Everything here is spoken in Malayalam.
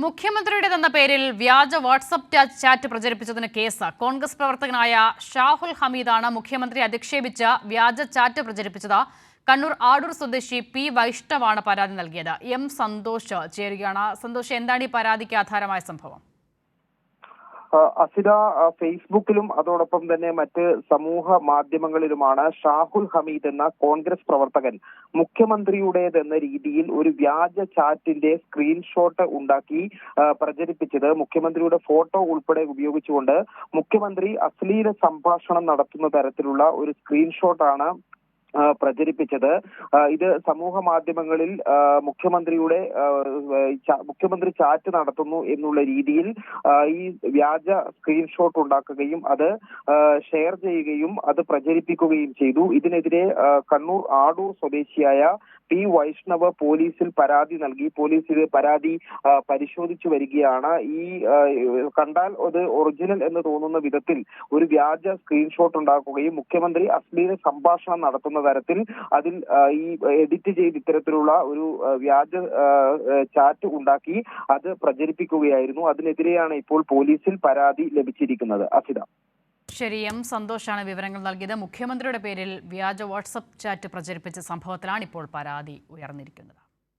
മുഖ്യമന്ത്രിയുടേതെന്ന പേരിൽ വ്യാജ വാട്സ്ആപ്പ് ചാറ്റ് പ്രചരിപ്പിച്ചതിന് കേസ്. കോൺഗ്രസ് പ്രവർത്തകനായ ഷാഹുൽ ഹമീദാണ് മുഖ്യമന്ത്രി അധിക്ഷേപിച്ച വ്യാജ ചാറ്റ് പ്രചരിപ്പിച്ചത്. കണ്ണൂർ ആടൂർ സ്വദേശി പി വൈഷ്ണവാണ് പരാതി നൽകിയത്. എം സന്തോഷ് ചേരുകയാണ്. സന്തോഷ്, എന്താണ് ഈ പരാതിക്ക് ആധാരമായ സംഭവം? അസിത, ഫേസ്ബുക്കിലും അതോടൊപ്പം തന്നെ മറ്റ് സമൂഹ മാധ്യമങ്ങളിലുമാണ് ഷാഹുൽ ഹമീദ് എന്ന കോൺഗ്രസ് പ്രവർത്തകൻ മുഖ്യമന്ത്രിയുടേതെന്ന രീതിയിൽ ഒരു വ്യാജ ചാറ്റിന്റെ സ്ക്രീൻഷോട്ട് ഉണ്ടാക്കി പ്രചരിപ്പിച്ചത്. മുഖ്യമന്ത്രിയുടെ ഫോട്ടോ ഉൾപ്പെടെ ഉപയോഗിച്ചുകൊണ്ട് മുഖ്യമന്ത്രി അശ്ലീല സംഭാഷണം നടത്തുന്ന തരത്തിലുള്ള ഒരു സ്ക്രീൻഷോട്ടാണ് പ്രചരിപ്പിച്ചത്. ഇത് സമൂഹ മാധ്യമങ്ങളിൽ മുഖ്യമന്ത്രി ചാറ്റ് നടത്തുന്നു എന്നുള്ള രീതിയിൽ ഈ വ്യാജ സ്ക്രീൻഷോട്ട് ഉണ്ടാക്കുകയും അത് ഷെയർ ചെയ്യുകയും അത് പ്രചരിപ്പിക്കുകയും ചെയ്തു. ഇതിനെതിരെ കണ്ണൂർ ആടൂർ സ്വദേശിയായ പി വൈഷ്ണവ് പോലീസിൽ പരാതി നൽകി. പോലീസ് ഇത് പരാതി പരിശോധിച്ചു വരികയാണ്. ഈ കണ്ടാൽ അത് ഒറിജിനൽ എന്ന് തോന്നുന്ന വിധത്തിൽ ഒരു വ്യാജ സ്ക്രീൻഷോട്ട് ഉണ്ടാക്കുകയും മുഖ്യമന്ത്രി അശ്ലീല സംഭാഷണം നടത്തുന്ന തരത്തിൽ അതിൽ ഈ എഡിറ്റ് ചെയ്ത് ഇത്തരത്തിലുള്ള ഒരു വ്യാജ ചാറ്റ് ഉണ്ടാക്കി അത് പ്രചരിപ്പിക്കുകയായിരുന്നു. അതിനെതിരെയാണ് ഇപ്പോൾ പോലീസിൽ പരാതി ലഭിച്ചിരിക്കുന്നത്. അസിത, ശരി, എം സന്തോഷാണ് വിവരങ്ങൾ നൽകിയത്. മുഖ്യമന്ത്രിയുടെ പേരിൽ വ്യാജ വാട്സ്ആപ്പ് ചാറ്റ് പ്രചരിപ്പിച്ച സംഭവത്തിലാണ് ഇപ്പോൾ പരാതി ഉയർന്നിരിക്കുന്നത്.